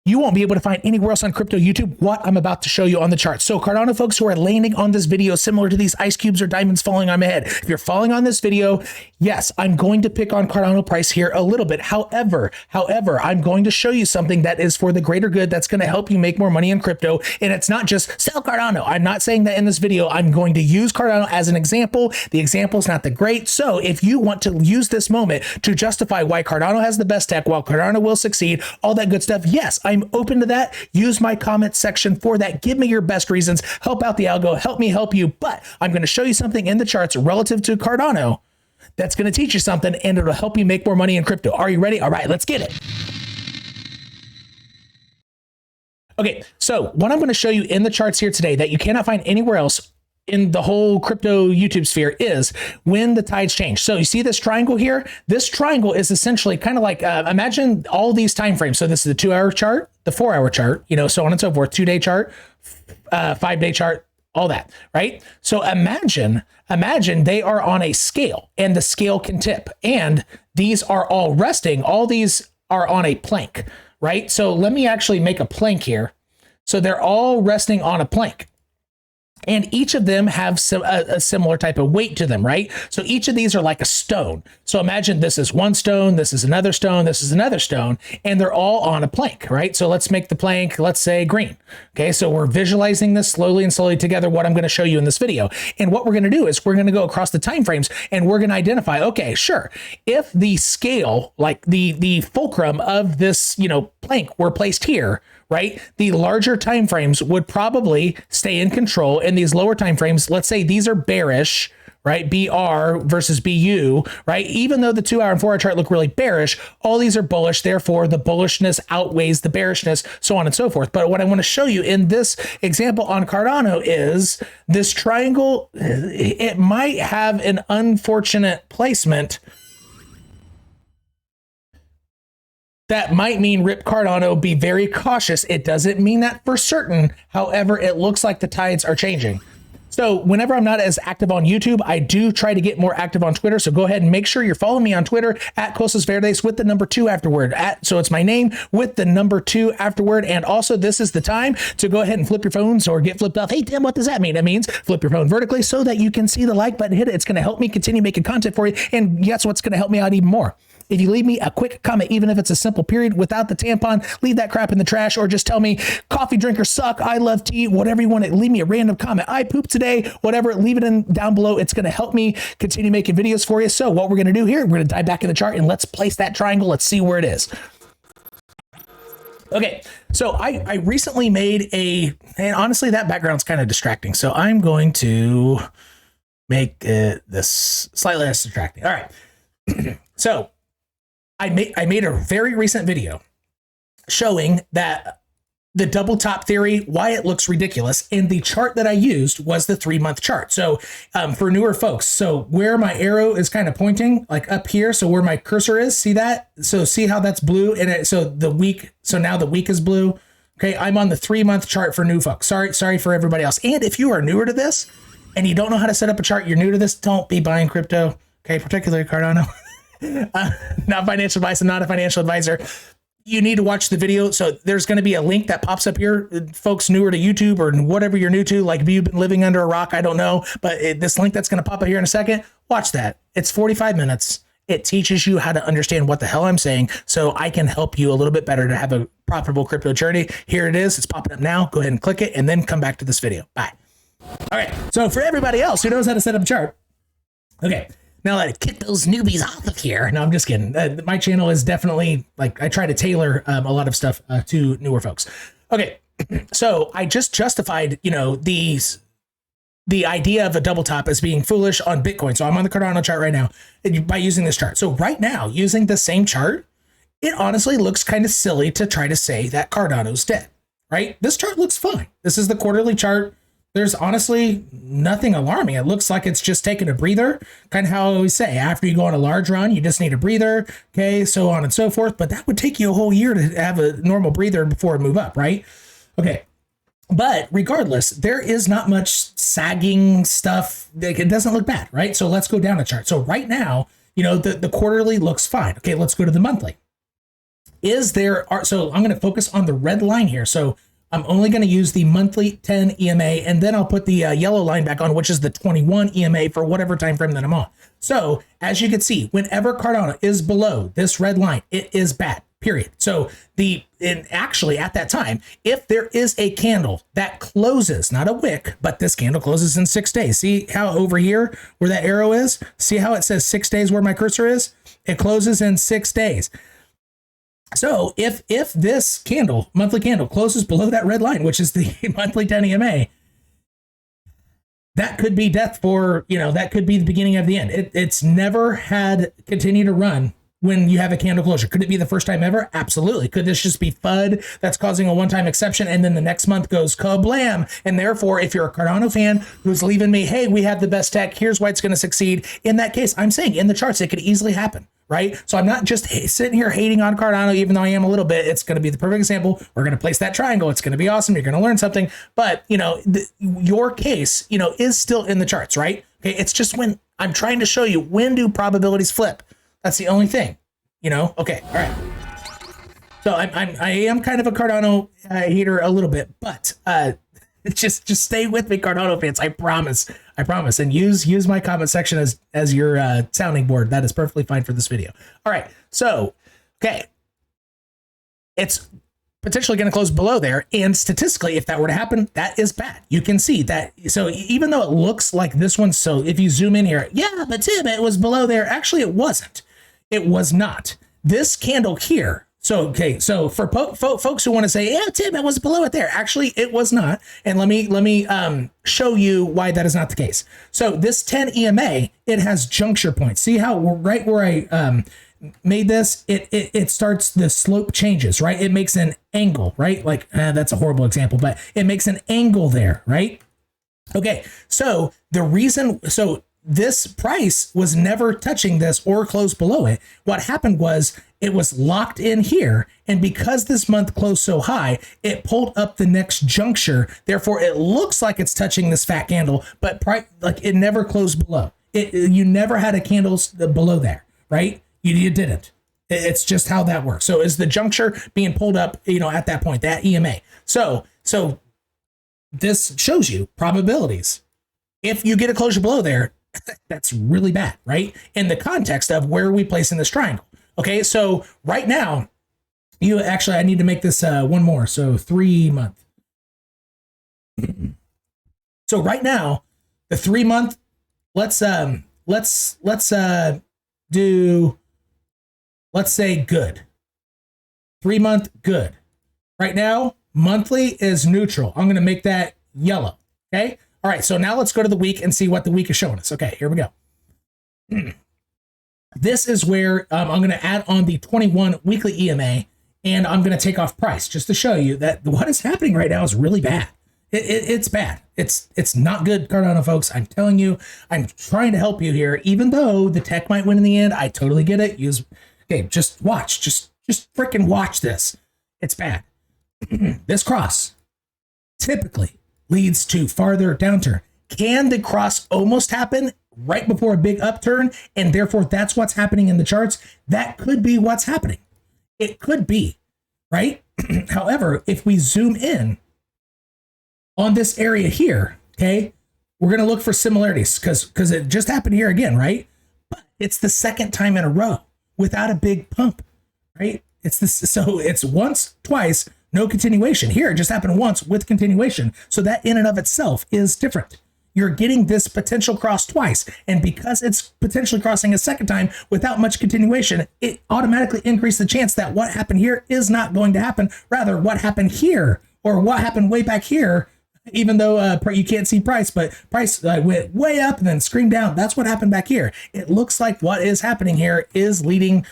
you won't be able to find anywhere else on crypto YouTube what I'm about to show you on the chart. So Cardano folks who are landing on this video similar to these ice cubes or diamonds falling on my head, if you're falling on this video, yes, I'm going to pick on Cardano price here a little bit. However, I'm going to show you something that is for the greater good that's going to help you make more money in crypto. And it's not just sell Cardano. I'm not saying that in this video. I'm going to use Cardano as an example. The example is not that great. So if you want to use this moment to justify why Cardano has the best tech, while Cardano will succeed, all that good stuff, yes, I'm open to that. Use my comment section for that. Give me your best reasons. Help out the algo. Help me help you. But I'm going to show you something in the charts relative to Cardano that's going to teach you something, and it'll help you make more money in crypto. Are you ready? All right, let's get it. Okay, so what I'm going to show you in the charts here today that you cannot find anywhere else in the whole crypto YouTube sphere is when the tides change. So you see this triangle here? This triangle is essentially kind of like, imagine all these time frames. So this is the 2-hour chart, the 4-hour chart, so on and so forth, 2-day chart, 5-day chart, all that, right? So imagine they are on a scale and the scale can tip, and these are all resting. All these are on a plank, right? So let me actually make a plank here. So they're all resting on a plank. And each of them have a similar type of weight to them, right? So each of these are like a stone. So imagine this is one stone, this is another stone, this is another stone, and they're all on a plank, right? So let's make the plank, let's say green. Okay, so we're visualizing this slowly and slowly together, what I'm going to show you in this video. And what we're going to do is we're going to go across the time frames and we're going to identify, okay, sure, if the scale, like the fulcrum of this, plank were placed here, right? The larger time frames would probably stay in control, and these lower time frames, let's say these are bearish, right? BR versus BU, right? Even though the 2-hour and 4-hour chart look really bearish, all these are bullish. Therefore, the bullishness outweighs the bearishness, so on and so forth. But what I want to show you in this example on Cardano is this triangle. It might have an unfortunate placement that might mean rip Cardano, be very cautious. It doesn't mean that for certain. However, it looks like the tides are changing. So whenever I'm not as active on YouTube, I do try to get more active on Twitter. So go ahead and make sure you're following me on Twitter at Cosas Verdes with the number 2 afterward. So it's my name with the number 2 afterward. And also this is the time to go ahead and flip your phones or get flipped off. Hey, Tim, what does that mean? It means flip your phone vertically so that you can see the like button, hit it. It's going to help me continue making content for you. And guess what's going to help me out even more? If you leave me a quick comment, even if it's a simple period without the tampon, leave that crap in the trash, or just tell me coffee drinkers suck, I love tea, whatever you want to, leave me a random comment. I pooped today, whatever, leave it down below. It's going to help me continue making videos for you. So what we're going to do here, we're going to dive back in the chart and let's place that triangle. Let's see where it is. Okay, so I recently made and honestly, that background's kind of distracting. So I'm going to make this slightly less distracting. All right. So I made a very recent video showing that the double top theory, why it looks ridiculous. And the chart that I used was the 3-month chart. So for newer folks, so where my arrow is kind of pointing, like up here, so where my cursor is, see that? So see how that's blue? And so now the week is blue. Okay, I'm on the 3-month chart for new folks. Sorry for everybody else. And if you are newer to this and you don't know how to set up a chart, you're new to this, don't be buying crypto. Okay, particularly Cardano. Not financial advice. I'm not a financial advisor. You need to watch the video. So there's going to be a link that pops up here. Folks newer to YouTube or whatever you're new to, like you've been living under a rock, I don't know. But this link that's going to pop up here in a second, watch that. It's 45 minutes. It teaches you how to understand what the hell I'm saying so I can help you a little bit better to have a profitable crypto journey. Here it is. It's popping up now. Go ahead and click it and then come back to this video. Bye. All right. So for everybody else who knows how to set up a chart, okay. Now let's kick those newbies off of here. No, I'm just kidding. My channel is definitely like, I try to tailor a lot of stuff to newer folks. Okay, so I just justified, the idea of a double top as being foolish on Bitcoin. So I'm on the Cardano chart right now by using this chart. So right now, using the same chart, it honestly looks kind of silly to try to say that Cardano's dead, right? This chart looks fine. This is the quarterly chart. There's honestly nothing alarming. It looks like it's just taking a breather, kind of how I always say, after you go on a large run, you just need a breather, okay, so on and so forth. But that would take you a whole year to have a normal breather before it move up, right? Okay, but regardless, there is not much sagging stuff. It doesn't look bad, right? So let's go down a chart. So right now, the quarterly looks fine. Okay, let's go to the monthly. is there, so I'm going to focus on the red line here. So I'm only going to use the monthly 10 EMA, and then I'll put the yellow line back on, which is the 21 EMA for whatever time frame that I'm on. So as you can see, whenever Cardano is below this red line, it is bad, period. So actually at that time, if there is a candle that closes, not a wick, but this candle closes in 6 days. See how over here where that arrow is? See how it says 6 days where my cursor is? It closes in 6 days. So if this candle, monthly candle, closes below that red line, which is the monthly 10 EMA, that could be death for, that could be the beginning of the end. It's never had continue to run when you have a candle closure. Could it be the first time ever? Absolutely. Could this just be FUD that's causing a one-time exception, and then the next month goes kablam? And therefore, if you're a Cardano fan who's leaving me, hey, we have the best tech, here's why it's going to succeed. In that case, I'm saying in the charts, it could easily happen, right? So I'm not just sitting here hating on Cardano, even though I am a little bit. It's going to be the perfect example. We're going to place that triangle. It's going to be awesome. You're going to learn something. But, your case, is still in the charts, right? Okay. It's just when I'm trying to show you, when do probabilities flip? That's the only thing, Okay. All right. So I am kind of a Cardano hater a little bit, but just stay with me, Cardano fans. I promise. And use my comment section as your sounding board. That is perfectly fine for this video. All right. So, okay. It's potentially going to close below there. And statistically, if that were to happen, that is bad. You can see that. So even though it looks like this one, so if you zoom in here, yeah, but Tim, it was below there. Actually, it wasn't. It was not. This candle here. So, okay. So for folks who want to say, yeah, Tim, it was below it there. Actually, it was not. And let me show you why that is not the case. So this 10 EMA, it has juncture points. See how right where I made this, it starts, the slope changes, right? It makes an angle, right? Like that's a horrible example, but it makes an angle there, right? Okay. So this price was never touching this or close below it. What happened was it was locked in here. And because this month closed so high, it pulled up the next juncture. Therefore, it looks like it's touching this fat candle, but it never closed below. You never had a candle below there, right? You didn't. It's just how that works. So is the juncture being pulled up, at that point, that EMA. So this shows you probabilities. If you get a closure below there, that's really bad, right? In the context of where we place in this triangle. Okay, so right now, I need to make this one more. So 3 month. So right now, the 3 month, let's say good. 3 month good. Right now, monthly is neutral. I'm going to make that yellow. Okay. All right, so now let's go to the week and see what the week is showing us. Okay, here we go. This is where I'm going to add on the 21 weekly EMA, and I'm going to take off price just to show you that what is happening right now is really bad. It's bad. It's not good, Cardano folks. I'm telling you, I'm trying to help you here. Even though the tech might win in the end, I totally get it. Just watch. Just freaking watch this. It's bad. This cross typically leads to farther downturn. Can the cross almost happen right before a big upturn, and therefore that's what's happening in the charts? That could be what's happening. It could be, right? However, if we zoom in on this area here, okay, we're going to look for similarities because it just happened here again, right? But it's the second time in a row without a big pump, right? So it's once, twice, no continuation. Here, it just happened once with continuation. So that in and of itself is different. You're getting this potential cross twice. And because it's potentially crossing a second time without much continuation, it automatically increased the chance that what happened here is not going to happen. Rather, what happened here or what happened way back here, even though you can't see price, but price went way up and then screamed down. That's what happened back here. It looks like what is happening here is leading...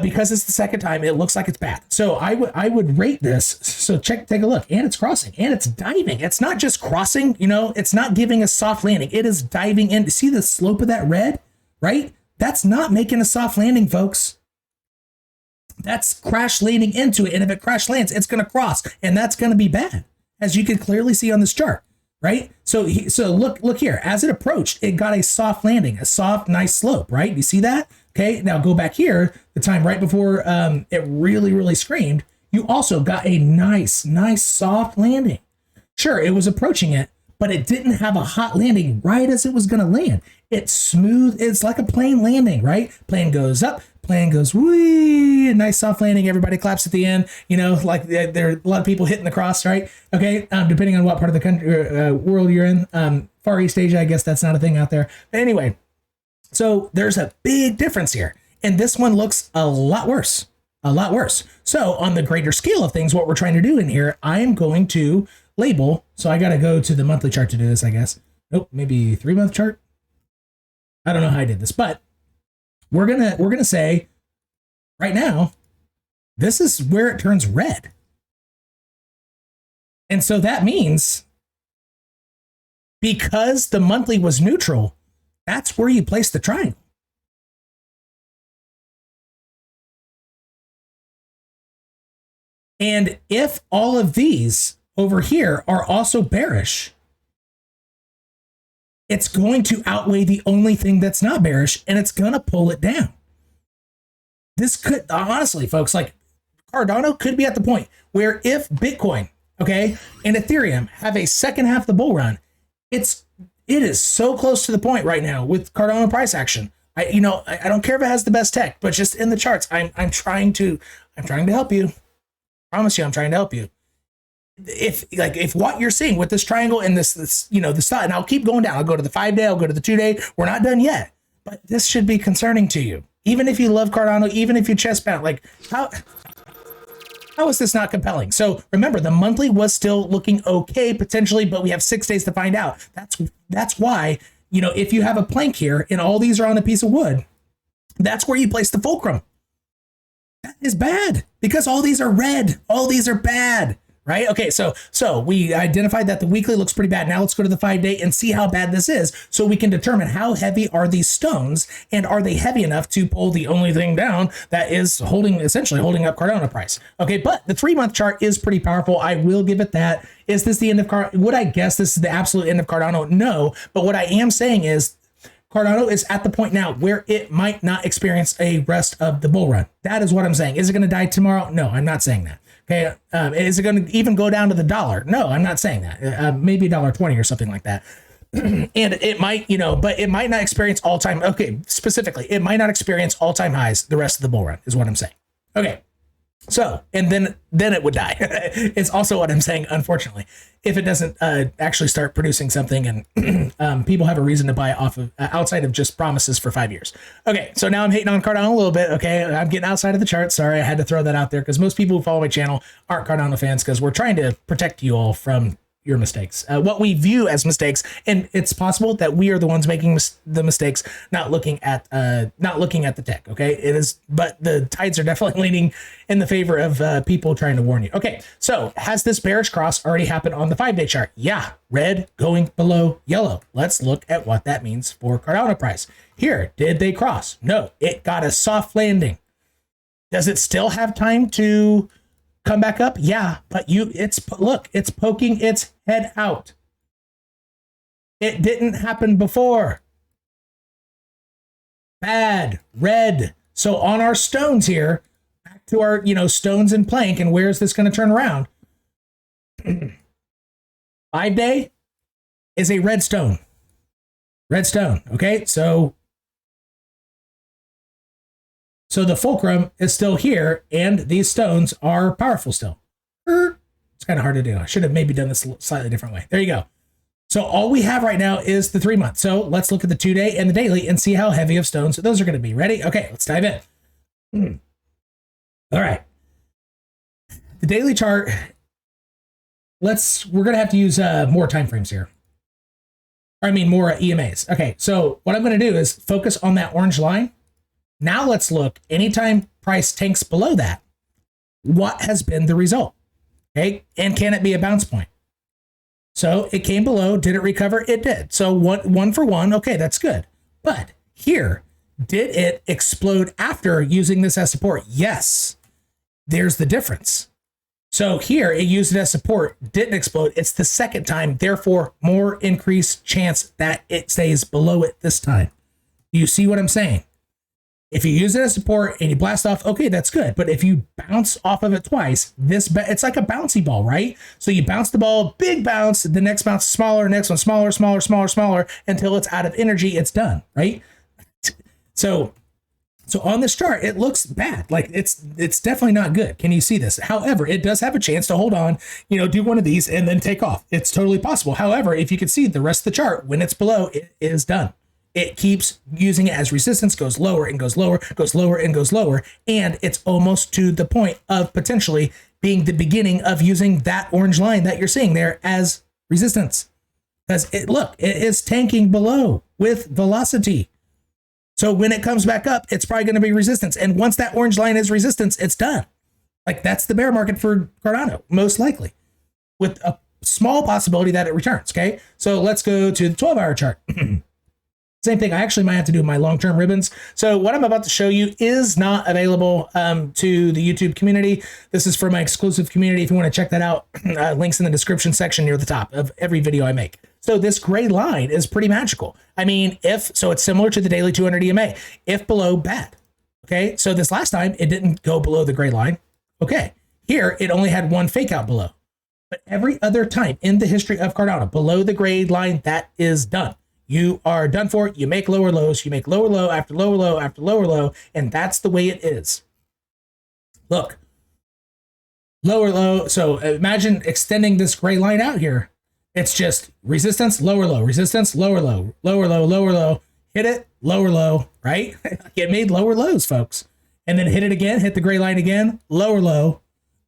because it's the second time, it looks like it's bad. So I would rate this. So take a look, and it's crossing, and it's diving. It's not just crossing, it's not giving a soft landing. It is diving in. See the slope of that red, right? That's not making a soft landing, folks. That's crash landing into it. And if it crash lands, it's going to cross, and that's going to be bad, as you can clearly see on this chart, right? So look here. As it approached, it got a soft landing, a soft, nice slope, right? You see that? Okay, now go back here, the time right before it really screamed, you also got a nice soft landing. Sure, it was approaching it, but it didn't have a hot landing right as it was going to land. It's smooth. It's like a plane landing, right? Plane goes up, plane goes whee, a nice soft landing. Everybody claps at the end. You know, like there are a lot of people hitting the cross, right? Okay, depending on what part of the country world you're in. Far East Asia, I guess that's not a thing out there. But anyway, so there's a big difference here. And this one looks a lot worse. A lot worse. So on the greater scale of things, what we're trying to do in here, I am going to label. So I got to go to the monthly chart to do this, I guess. Nope, maybe 3-month chart. I don't know how I did this, but we're gonna say right now, this is where it turns red. And so that means because the monthly was neutral, that's where you place the triangle. And if all of these over here are also bearish, it's going to outweigh the only thing that's not bearish, and it's going to pull it down. This could, honestly, folks, like Cardano could be at the point where if Bitcoin, okay, and Ethereum have a second half of the bull run, it is so close to the point right now with Cardano price action. I don't care if it has the best tech, but just in the charts, I'm trying to help you. I promise you, I'm trying to help you. If what you're seeing with this triangle and this the style, and I'll keep going down. I'll go to the 5-day, I'll go to the 2-day. We're not done yet, but this should be concerning to you. Even if you love Cardano, even if you chest pound, like how is this not compelling? So remember, the monthly was still looking okay potentially, but we have 6 days to find out. That's why, if you have a plank here and all these are on a piece of wood, that's where you place the fulcrum. That is bad because all these are red. All these are bad. Right? Okay, so we identified that the weekly looks pretty bad. Now let's go to the 5-day and see how bad this is so we can determine how heavy are these stones and are they heavy enough to pull the only thing down that is essentially holding up Cardano price. Okay, but the 3-month chart is pretty powerful. I will give it that. Is this the end of Cardano? Would I guess this is the absolute end of Cardano? No, but what I am saying is Cardano is at the point now where it might not experience a rest of the bull run. That is what I'm saying. Is it going to die tomorrow? No, I'm not saying that. Okay, is it going to even go down to the dollar? No, I'm not saying that. Maybe $1.20 or something like that. And it might, but it might not experience all-time. Okay, specifically, it might not experience all-time highs the rest of the bull run is what I'm saying. Okay, so and then it would die. It's also what I'm saying. Unfortunately, if it doesn't actually start producing something and people have a reason to buy off of outside of just promises for 5 years. Okay, so now I'm hating on Cardano a little bit. Okay, I'm getting outside of the chart. Sorry, I had to throw that out there because most people who follow my channel aren't Cardano fans because we're trying to protect you all from your mistakes, what we view as mistakes, and it's possible that we are the ones making the mistakes, not looking at the tech. Okay, it is, but the tides are definitely leaning in the favor of people trying to warn you. Okay, so has this bearish cross already happened on the 5-day chart? Yeah, red going below yellow. Let's look at what that means for Cardano price. Here, did they cross? No, it got a soft landing. Does it still have time to come back up? Yeah, but it's poking its head out. It didn't happen before. Bad, red. So on our stones here, back to our, stones and plank, and where's this going to turn around? 5-day is a red stone. Red stone, okay? So the fulcrum is still here, and these stones are powerful still. It's kind of hard to do. I should have maybe done this a slightly different way. There you go. So all we have right now is the 3-month. So let's look at the 2-day and the daily and see how heavy of stones those are going to be. Ready? Okay, let's dive in. All right. The daily chart, we're going to have to use more time frames here. I mean, more EMAs. Okay, so what I'm going to do is focus on that orange line. Now let's look, anytime price tanks below that, what has been the result? Okay, and can it be a bounce point? So it came below, did it recover? It did. So one for one, okay, that's good. But here, did it explode after using this as support? Yes, there's the difference. So here, it used it as support, didn't explode. It's the second time, therefore, more increased chance that it stays below it this time. Do you see what I'm saying? If you use it as support and you blast off, okay, that's good. But if you bounce off of it twice, it's like a bouncy ball, right? So you bounce the ball, big bounce, the next bounce smaller, next one smaller, smaller, smaller, smaller, until it's out of energy, it's done, right? So on this chart, it looks bad. Like it's definitely not good. Can you see this? However, it does have a chance to hold on, do one of these and then take off. It's totally possible. However, if you can see the rest of the chart, when it's below, it is done. It keeps using it as resistance, goes lower and goes lower, goes lower and goes lower. And it's almost to the point of potentially being the beginning of using that orange line that you're seeing there as resistance. Because it is tanking below with velocity. So when it comes back up, it's probably going to be resistance. And once that orange line is resistance, it's done. Like that's the bear market for Cardano, most likely, with a small possibility that it returns. Okay. So let's go to the 12-hour chart. Same thing. I actually might have to do my long-term ribbons. So what I'm about to show you is not available to the YouTube community. This is for my exclusive community. If you want to check that out, links in the description section near the top of every video I make. So this gray line is pretty magical. I mean, so it's similar to the daily 200 EMA. If below, bad. Okay. So this last time it didn't go below the gray line. Okay. Here it only had one fake out below. But every other time in the history of Cardano, below the gray line, that is done. You are done for. You make lower lows. You make lower low after lower low after lower low. And that's the way it is. Look. Lower low. So imagine extending this gray line out here. It's just resistance, lower low, resistance, lower low, lower low, lower low. Hit it, lower low, right? It made lower lows, folks. And then hit it again, hit the gray line again, lower low,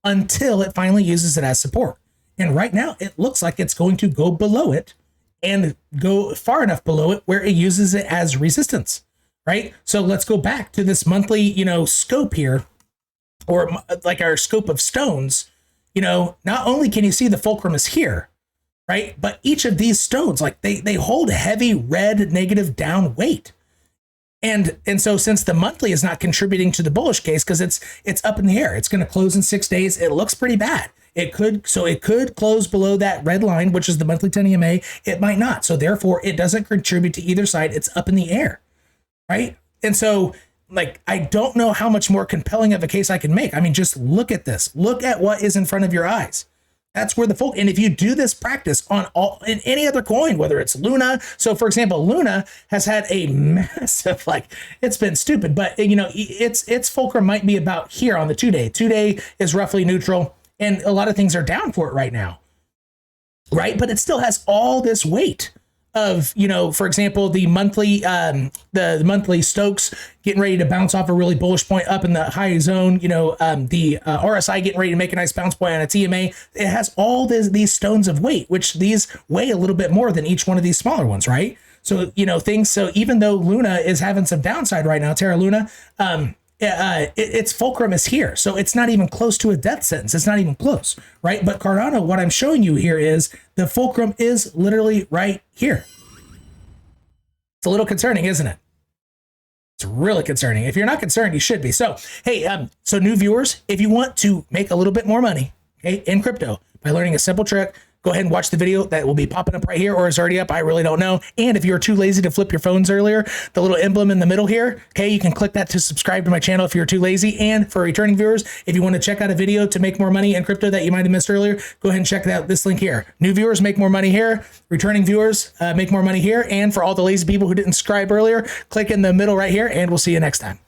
until it finally uses it as support. And right now, it looks like it's going to go below it and go far enough below it where it uses it as resistance, right? So let's go back to this monthly, scope here, or like our scope of stones. Not only can you see the fulcrum is here, right? But each of these stones, like they hold heavy red negative down weight. And so since the monthly is not contributing to the bullish case, because it's up in the air, it's going to close in 6 days. It looks pretty bad. It could close below that red line, which is the monthly 10 EMA. It might not. So therefore, it doesn't contribute to either side. It's up in the air, right? And so, I don't know how much more compelling of a case I can make. I mean, just look at this. Look at what is in front of your eyes. That's where the and if you do this practice in any other coin, whether it's Luna. So for example, Luna has had a massive, it's been stupid, but its fulcrum might be about here on the 2-day. 2-day is roughly neutral. And a lot of things are down for it right now, right? But it still has all this weight of, for example, the monthly Stokes getting ready to bounce off a really bullish point up in the high zone, the RSI getting ready to make a nice bounce point on its EMA. It has all these stones of weight, which these weigh a little bit more than each one of these smaller ones, right? So, so even though Luna is having some downside right now, Terra Luna, its fulcrum is here. So it's not even close to a death sentence. It's not even close, right? But Cardano, what I'm showing you here is the fulcrum is literally right here. It's a little concerning, isn't it? It's really concerning. If you're not concerned, you should be. So, hey, so new viewers, if you want to make a little bit more money, okay, in crypto by learning a simple trick, go ahead and watch the video that will be popping up right here, or is already up. I really don't know. And if you're too lazy to flip your phones earlier, the little emblem in the middle here, okay, you can click that to subscribe to my channel if you're too lazy. And for returning viewers, if you want to check out a video to make more money in crypto that you might have missed earlier, go ahead and check out this link here. New viewers make more money here. Returning viewers make more money here. And for all the lazy people who didn't subscribe earlier, click in the middle right here, and we'll see you next time.